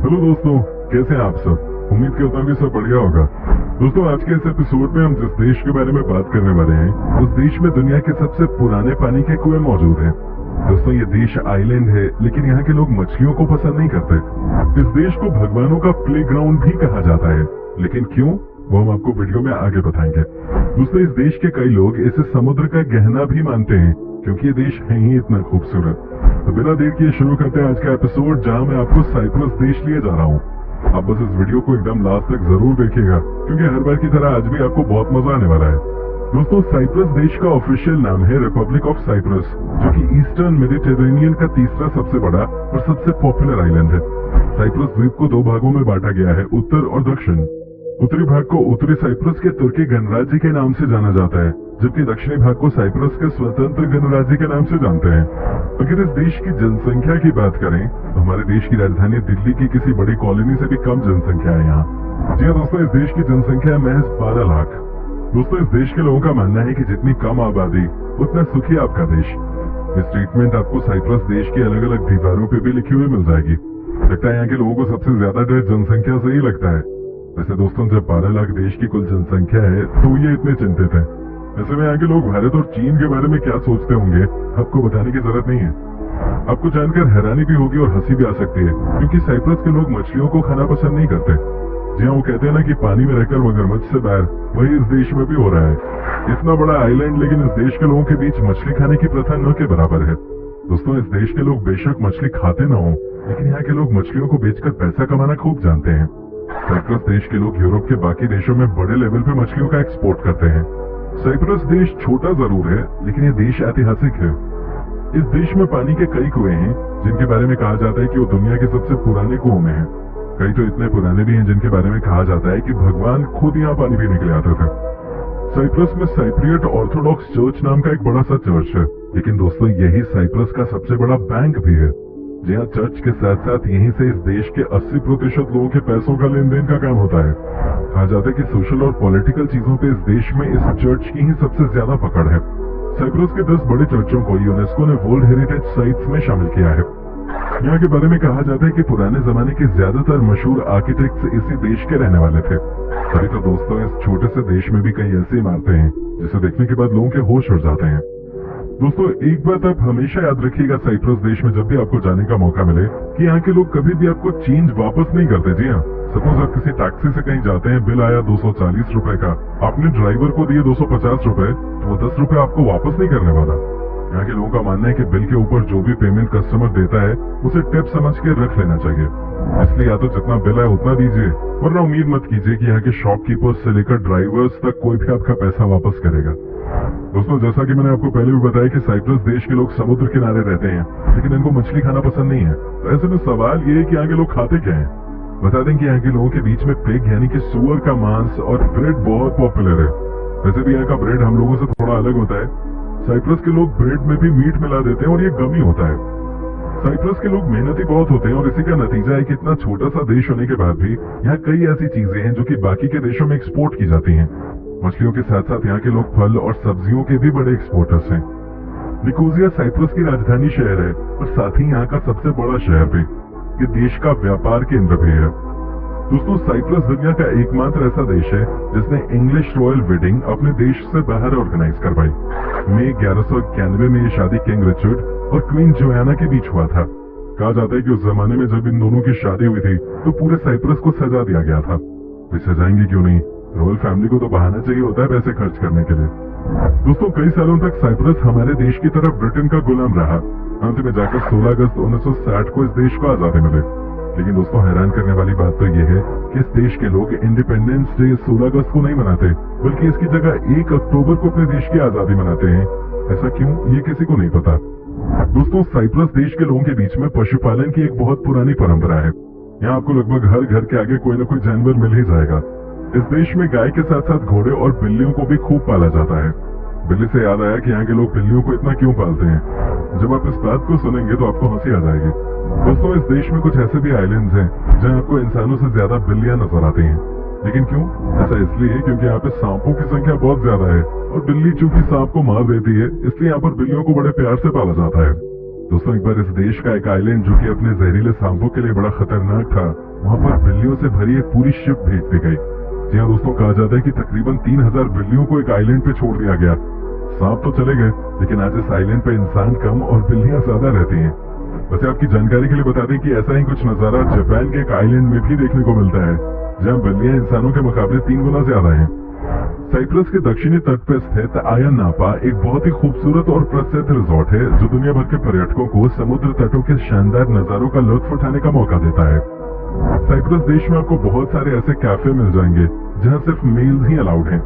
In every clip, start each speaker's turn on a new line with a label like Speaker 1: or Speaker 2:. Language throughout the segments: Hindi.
Speaker 1: हेलो दोस्तों, कैसे हैं आप सब। उम्मीद करता हूँ कि सब बढ़िया होगा। दोस्तों, आज के इस एपिसोड में हम जिस देश के बारे में बात करने वाले हैं, उस देश में दुनिया के सबसे पुराने पानी के कुएं मौजूद हैं। दोस्तों, ये देश आइलैंड है, लेकिन यहाँ के लोग मछलियों को पसंद नहीं करते। इस देश को भगवानों का प्लेग्राउंड भी कहा जाता है, लेकिन क्यों, वो हम आपको वीडियो में आगे बताएंगे। दोस्तों, इस देश के कई लोग इसे समुद्र का गहना भी मानते हैं, क्योंकि ये देश है ही इतना खूबसूरत। तो बिना देर किए शुरू करते हैं आज का एपिसोड, जहां मैं आपको साइप्रस देश लिए जा रहा हूँ। आप बस इस वीडियो को एकदम लास्ट तक जरूर देखिएगा, क्योंकि हर बार की तरह आज भी आपको बहुत मजा आने वाला है। दोस्तों, साइप्रस देश का ऑफिशियल नाम है रिपब्लिक ऑफ साइप्रस, जो कि ईस्टर्न मेडिटेरेनियन का तीसरा सबसे बड़ा और सबसे पॉपुलर आइलैंड है। साइप्रस द्वीप को दो भागों में बांटा गया है, उत्तर और दक्षिण। उत्तरी भाग को उत्तरी साइप्रस के तुर्की गणराज्य के नाम से जाना जाता है, जबकि दक्षिणी भाग को साइप्रस के स्वतंत्र गणराज्य के नाम से जानते हैं। अगर इस देश की जनसंख्या की बात करें तो हमारे देश की राजधानी दिल्ली की किसी बड़ी कॉलोनी से भी कम जनसंख्या है यहाँ। जी हाँ दोस्तों, इस देश की जनसंख्या महज 12 लाख। दोस्तों, इस देश के लोगों का मानना है कि जितनी कम आबादी उतना सुखी आपका देश। इस ट्रीटमेंट आपको साइप्रस देश की अलग अलग दीवारों पे भी लिखी हुई मिल जाएगी। लगता है यहाँ के लोगों को सबसे ज्यादा डर जनसंख्या से ही लगता है। वैसे दोस्तों, जब 12 लाख देश की कुल जनसंख्या है तो ये इतने चिंतित है। ऐसे में यहाँ के लोग भारत और चीन के बारे में क्या सोचते होंगे, आपको बताने की जरूरत नहीं है। आपको जानकर हैरानी भी होगी और हंसी भी आ सकती है, क्योंकि साइप्रस के लोग मछलियों को खाना पसंद नहीं करते। जी हाँ, वो कहते हैं ना कि पानी में रहकर मगरमच्छ से बैर, वही इस देश में भी हो रहा है। इतना बड़ा आइलैंड, लेकिन इस देश के लोगों के बीच मछली खाने की प्रथा न के बराबर है। दोस्तों, इस देश के लोग बेशक मछली खाते न हो, लेकिन यहाँ के लोग मछलियों को बेचकर पैसा कमाना खूब जानते हैं। साइप्रस देश के लोग यूरोप के बाकी देशों में बड़े लेवल पे मछलियों का एक्सपोर्ट करते हैं। साइप्रस देश छोटा जरूर है, लेकिन ये देश ऐतिहासिक है। इस देश में पानी के कई कुएं हैं, जिनके बारे में कहा जाता है कि वो दुनिया के सबसे पुराने कुओं में है। कई तो इतने पुराने भी हैं जिनके बारे में कहा जाता है कि भगवान खुद यहाँ पानी पीने के लिए आते थे। साइप्रस में साइप्रियट ऑर्थोडॉक्स चर्च नाम का एक बड़ा सा चर्च है, लेकिन दोस्तों यही साइप्रस का सबसे बड़ा बैंक भी है। जी हाँ, चर्च के साथ साथ यहीं से इस देश के 80% लोगों के पैसों का लेन देन का काम होता है। कहा जाता है कि सोशल और पॉलिटिकल चीजों पे इस देश में इस चर्च की ही सबसे ज्यादा पकड़ है। साइप्रस के 10 बड़े चर्चों को यूनेस्को ने वर्ल्ड हेरिटेज साइट्स में शामिल किया है। यहाँ के बारे में कहा जाता है कि पुराने जमाने के ज्यादातर मशहूर आर्किटेक्ट्स इसी देश के रहने वाले थे। तभी तो दोस्तों, इस छोटे से देश में भी कई ऐसी इमारतें हैं जिसे देखने के बाद लोगों के होश उड़ जाते हैं। दोस्तों, एक बात आप हमेशा याद रखिएगा साइप्रस देश में जब भी आपको जाने का मौका मिले, कि यहाँ के लोग कभी भी आपको चेंज वापस नहीं करते। जी हाँ, सपोज आप किसी टैक्सी से कहीं जाते हैं, बिल आया 240 रुपए का, आपने ड्राइवर को दिए 250 रुपए, तो वो 10 रुपए आपको वापस नहीं करने वाला। यहाँ के लोगों का मानना है कि बिल के ऊपर जो भी पेमेंट कस्टमर देता है उसे टिप समझ के रख लेना चाहिए। इसलिए या तो जितना बिल है उतना दीजिए, वरना उम्मीद मत कीजिए कि यहाँ के शॉपकीपर्स से लेकर ड्राइवर्स तक कोई भी आपका पैसा वापस करेगा। दोस्तों, जैसा कि मैंने आपको पहले भी बताया कि साइप्रस देश के लोग समुद्र किनारे रहते हैं, लेकिन इनको मछली खाना पसंद नहीं है। तो ऐसे में सवाल ये है कि यहाँ के लोग खाते क्या हैं। बता दें कि यहाँ के लोगों के बीच में पिग यानी कि सुअर का मांस और ब्रेड बहुत पॉपुलर है। वैसे भी यहाँ का ब्रेड हम लोगों से थोड़ा अलग होता है। साइप्रस के लोग ब्रेड में भी मीट मिला देते हैं और ये गमी होता है। साइप्रस के लोग मेहनती बहुत होते हैं और इसी का नतीजा है कि इतना छोटा सा देश होने के बाद भी यहाँ कई ऐसी चीजें हैं जो कि बाकी के देशों में एक्सपोर्ट की जाती हैं। मछलियों के साथ साथ यहाँ के लोग फल और सब्जियों के भी बड़े एक्सपोर्टर्स हैं। निकोसिया साइप्रस की राजधानी शहर है और साथ ही यहाँ का सबसे बड़ा शहर भी। ये देश का व्यापार केंद्र भी है। दोस्तों, साइप्रस दुनिया का एकमात्र ऐसा देश है जिसने इंग्लिश रॉयल वेडिंग अपने देश से बाहर ऑर्गेनाइज करवाई। मई 1191 में ये शादी किंग रिचर्ड और क्वीन जोयाना के बीच हुआ था। कहा जाता है कि उस जमाने में जब इन दोनों की शादी हुई थी तो पूरे साइप्रस को सजा दिया गया था। वे सजाएंगे क्यों नहीं, रॉयल फैमिली को तो बहाना चाहिए होता है पैसे खर्च करने के लिए। दोस्तों, कई सालों तक साइप्रस हमारे देश की तरफ ब्रिटेन का गुलाम रहा। अंत में जाकर 16 अगस्त 1960 को इस देश को आजादी मिली। लेकिन दोस्तों, हैरान करने वाली बात तो ये है कि इस देश के लोग इंडिपेंडेंस डे 16 अगस्त को नहीं मनाते, बल्कि इसकी जगह 1 अक्टूबर को अपने देश की आजादी मनाते हैं। ऐसा क्यों, ये किसी को नहीं पता। दोस्तों, साइप्रस देश के लोगों के बीच में पशुपालन की एक बहुत पुरानी परंपरा है। यहाँ आपको लगभग हर घर के आगे कोई न कोई जानवर मिल ही जाएगा। इस देश में गाय के साथ साथ घोड़े और बिल्लियों को भी खूब पाला जाता है। बिल्ली से याद आया कि यहाँ के लोग बिल्लियों को इतना क्यों पालते हैं। जब आप इस बात को सुनेंगे तो आपको हंसी आ जाएगी। दोस्तों, इस देश में कुछ ऐसे भी आइलैंड्स हैं जहाँ आपको इंसानों से ज्यादा बिल्लियां नजर आती हैं। लेकिन क्यों? ऐसा इसलिए क्योंकि यहाँ पे सांपों की संख्या बहुत ज्यादा है और बिल्ली चूंकि सांप को मार देती है, इसलिए यहाँ पर बिल्लियों को बड़े प्यार से पाला जाता है। दोस्तों, एक बार इस देश का एक आइलैंड जो कि अपने जहरीले सांपों के लिए बड़ा खतरनाक था, वहां पर बिल्लियों से भरी एक पूरी शिप भेज दी गई। जी हाँ दोस्तों, कहा जाता है कि तकरीबन 3000 बिल्लियों को एक आइलैंड पे छोड़ दिया गया। सांप तो चले गए, लेकिन आज इस आइलैंड पे इंसान कम और बिल्लियां ज्यादा रहती हैं। वैसे आपकी जानकारी के लिए बता दें कि ऐसा ही कुछ नजारा जापान के एक आइलैंड में भी देखने को मिलता है, जहाँ बिल्लियां इंसानों के मुकाबले 3 गुना ज्यादा हैं। साइप्रस के दक्षिणी तट पर स्थित आया नापा एक बहुत ही खूबसूरत और प्रसिद्ध रिजॉर्ट है, जो दुनिया भर के पर्यटकों को समुद्र तटों के शानदार नजारों का लुत्फ उठाने का मौका देता है। साइप्रस देश में आपको बहुत सारे ऐसे कैफे मिल जाएंगे जहां सिर्फ मेल्स ही अलाउड हैं।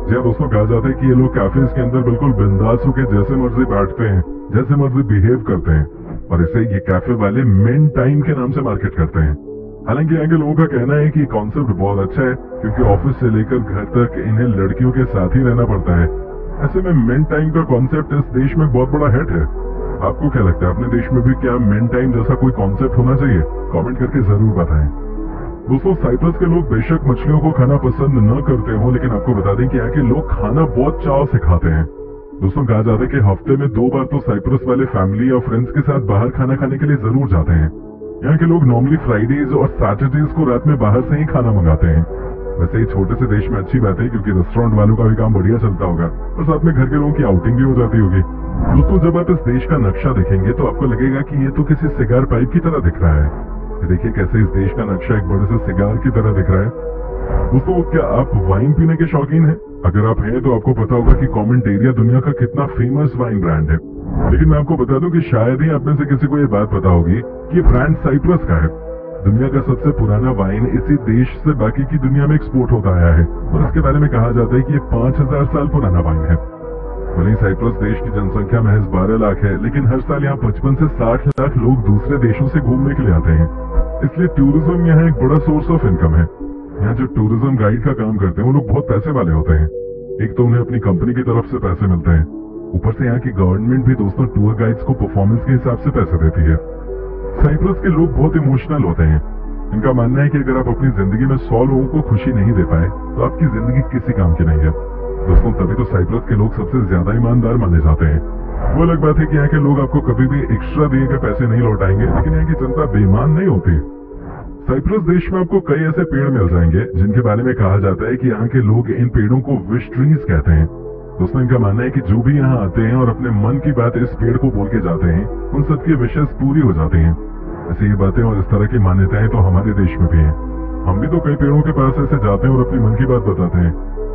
Speaker 1: जी दोस्तों, कहा जाता है कि ये लोग कैफेज के अंदर बिल्कुल बिंदास होकर जैसे मर्जी बैठते हैं, जैसे मर्जी बिहेव करते हैं, और इसे ये कैफे वाले मेन टाइम के नाम से मार्केट करते हैं। हालांकि यहाँ के लोगों का कहना है कि कॉन्सेप्ट बहुत अच्छा है, क्योंकि ऑफिस से लेकर घर तक इन्हें लड़कियों के साथ ही रहना पड़ता है। ऐसे में मेन टाइम का कॉन्सेप्ट इस देश में बहुत बड़ा हिट है। आपको क्या लगता है, अपने देश में भी क्या मेन टाइम जैसा कोई कॉन्सेप्ट होना चाहिए? कमेंट करके जरूर बताएं। दोस्तों, साइप्रस के लोग बेशक मछलियों को खाना पसंद न करते हो, लेकिन आपको बता दें कि यहाँ के लोग खाना बहुत चाव से खाते हैं। दोस्तों, कहा जाता है कि हफ्ते में 2 बार तो साइप्रस वाले फैमिली और फ्रेंड्स के साथ बाहर खाना खाने के लिए जरूर जाते हैं। यहाँ के लोग नॉर्मली फ्राइडेज और सैटरडेज को रात में बाहर से ही खाना मंगाते हैं। वैसे ही छोटे से देश में अच्छी बात है, क्योंकि रेस्टोरेंट वालों का भी काम बढ़िया चलता होगा और साथ में घर के लोगों की आउटिंग भी हो जाती होगी। दोस्तों, जब आप इस देश का नक्शा देखेंगे तो आपको लगेगा कि ये तो किसी सिगार पाइप की तरह दिख रहा है। देखिए कैसे इस देश का नक्शा एक बड़े से सिगार की तरह दिख रहा है। दोस्तों, क्या आप वाइन पीने के शौकीन हैं? अगर आप हैं तो आपको पता होगा कि कॉमेंटेरिया दुनिया का कितना फेमस वाइन ब्रांड है। लेकिन मैं आपको बता दूं कि शायद ही आप में से किसी को ये बात पता होगी कि ब्रांड साइप्रस का है। दुनिया का सबसे पुराना वाइन इसी देश से बाकी की दुनिया में एक्सपोर्ट होता आया है, और इसके बारे में कहा जाता है कि ये 5000 साल पुराना वाइन है। वहीं साइप्रस देश की जनसंख्या महज 12 लाख है, लेकिन हर साल यहाँ 55 से 60 लाख लोग दूसरे देशों से घूमने के लिए आते हैं। इसलिए टूरिज्म यहाँ एक बड़ा सोर्स ऑफ इनकम है। यहाँ जो टूरिज्म गाइड का काम करते हैं वो लोग बहुत पैसे वाले होते हैं। एक तो उन्हें अपनी कंपनी की तरफ से पैसे मिलते हैं, ऊपर से यहाँ की गवर्नमेंट भी दोस्तों टूर गाइड्स को परफॉर्मेंस के हिसाब से पैसे देती है। साइप्रस के लोग बहुत इमोशनल होते हैं। इनका मानना है कि अगर आप अपनी जिंदगी में 100 लोगों को खुशी नहीं दे पाए तो आपकी जिंदगी किसी काम की नहीं है। दोस्तों, तभी तो साइप्रस के लोग सबसे ज्यादा ईमानदार माने जाते हैं। वो अलग बात है कि यहाँ के लोग आपको कभी भी एक्स्ट्रा दिए गए पैसे नहीं लौटाएंगे, लेकिन यहाँ की जनता बेईमान नहीं होती। साइप्रस देश में आपको कई ऐसे पेड़ मिल जाएंगे जिनके बारे में कहा जाता है कि यहाँ के लोग इन पेड़ों को विश ट्रीज कहते हैं। दोस्तों, इनका मानना है कि जो भी यहाँ आते हैं और अपने मन की बात इस पेड़ को बोल के जाते हैं, उन सबकी विशेष पूरी हो जाती हैं। ऐसे ये बातें और इस तरह की मान्यताएं तो हमारे देश में भी हैं। हम भी तो कई पेड़ों के पास ऐसे जाते हैं और अपनी मन की बात बताते हैं।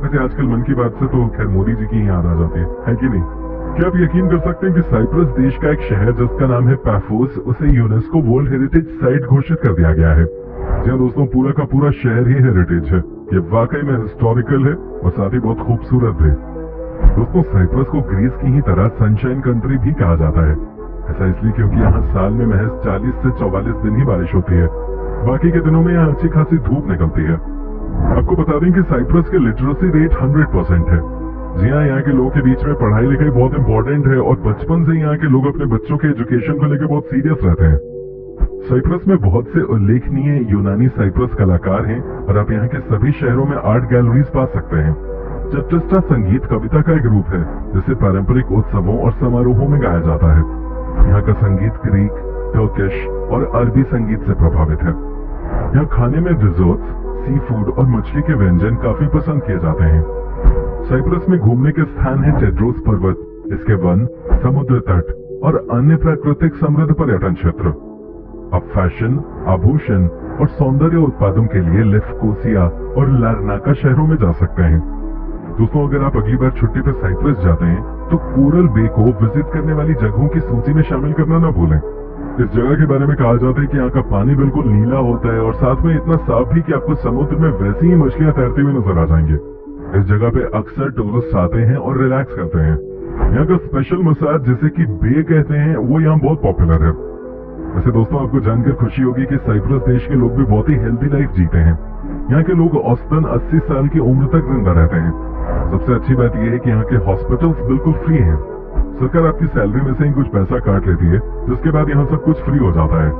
Speaker 1: वैसे आजकल मन की बात से तो खैर मोदी जी की याद आ जाती है कि नहीं? क्या आप यकीन कर सकते हैं कि साइप्रस देश का एक शहर जिसका नाम है पैफोस, उसे यूनेस्को वर्ल्ड हेरिटेज साइट घोषित कर दिया गया है। जी हाँ दोस्तों, पूरा का पूरा शहर ही हेरिटेज है। ये वाकई में हिस्टोरिकल है और साथ ही बहुत खूबसूरत भी। दोस्तों, साइप्रस को ग्रीस की ही तरह सनशाइन कंट्री भी कहा जाता है। ऐसा इसलिए क्योंकि यहाँ साल में महज 40 से 44 दिन ही बारिश होती है। बाकी के दिनों में यहाँ अच्छी खासी धूप निकलती है। आपको बता दें कि साइप्रस के लिटरेसी रेट 100% है। जी हाँ, यहाँ के लोगों के बीच में पढ़ाई लिखाई बहुत इंपॉर्टेंट है और बचपन से यहाँ के लोग अपने बच्चों के एजुकेशन को लेकर बहुत सीरियस रहते हैं। साइप्रस में बहुत से उल्लेखनीय यूनानी साइप्रस कलाकार हैं और आप यहाँ के सभी शहरों में आर्ट गैलरीज पा सकते हैं। चट्टस्टा संगीत कविता का एक रूप है जिसे पारंपरिक उत्सवों और समारोहों में गाया जाता है। यहाँ का संगीत ग्रीक, टर्किश और अरबी संगीत से प्रभावित है। यहाँ खाने में रिजोर्ट्स, सी फूड और मछली के व्यंजन काफी पसंद किए जाते हैं। साइप्रस में घूमने के स्थान है टेड्रोस पर्वत, इसके वन, समुद्र तट और अन्य प्राकृतिक समृद्ध पर्यटन क्षेत्र। आप फैशन, आभूषण और सौंदर्य उत्पादों के लिए लेफ्कोसिया और लारनाका शहरों में जा सकते हैं। दोस्तों, अगर आप अगली बार छुट्टी पर साइप्रस जाते हैं तो कोरल बे को विजिट करने वाली जगहों की सूची में शामिल करना न भूलें। इस जगह के बारे में कहा जाता है कि यहाँ का पानी बिल्कुल नीला होता है और साथ में इतना साफ भी कि आपको समुद्र में वैसी ही मछलियां तैरती हुई नजर आ जाएंगी। इस जगह पे अक्सर टूरिस्ट आते हैं और रिलैक्स करते हैं। यहाँ का स्पेशल मसाज जिसे कि बे कहते हैं वो यहाँ बहुत पॉपुलर है। वैसे दोस्तों, आपको जानकर खुशी होगी कि साइप्रस देश के लोग भी बहुत ही हेल्दी लाइफ जीते हैं। यहाँ के लोग औसतन 80 साल की उम्र तक जिंदा रहते हैं। सबसे अच्छी बात यह है कि यहाँ के हॉस्पिटल्स बिल्कुल फ्री हैं। सरकार आपकी सैलरी में से ही कुछ पैसा काट लेती है, जिसके बाद यहाँ सब कुछ फ्री हो जाता है।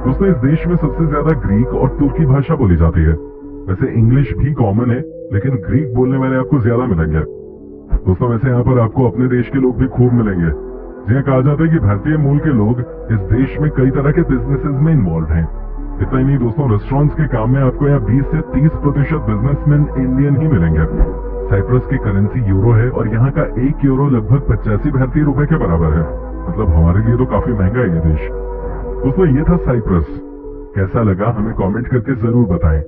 Speaker 1: दोस्तों, इस देश में सबसे ज्यादा ग्रीक और तुर्की भाषा बोली जाती है। वैसे इंग्लिश भी कॉमन है, लेकिन ग्रीक बोलने वाले आपको ज्यादा मिलेंगे। दोस्तों, वैसे यहाँ पर आपको अपने देश के लोग भी खूब मिलेंगे। जिन्हें कहा जाता है कि भारतीय मूल के लोग इस देश में कई तरह के बिजनेसेस में इन्वॉल्व हैं। इतना ही नहीं दोस्तों, रेस्टोरेंट्स के काम में आपको यहाँ 20 से 30% बिजनेसमैन इंडियन ही मिलेंगे। साइप्रस की करेंसी यूरो है और यहाँ का 1 यूरो लगभग 85 भारतीय रुपए के बराबर है। मतलब हमारे लिए तो काफी महंगा है ये देश। दोस्तों ये था साइप्रस। कैसा लगा हमें कमेंट करके जरूर बताएं।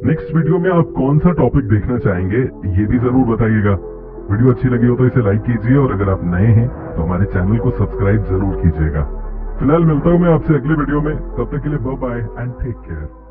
Speaker 1: नेक्स्ट वीडियो में आप कौन सा टॉपिक देखना चाहेंगे ये भी जरूर बताइएगा। वीडियो अच्छी लगी हो तो इसे लाइक कीजिए और अगर आप नए हैं तो हमारे चैनल को सब्सक्राइब जरूर कीजिएगा। फिलहाल मिलता हूं मैं आपसे अगले वीडियो में, तब तक के लिए bye bye and take care.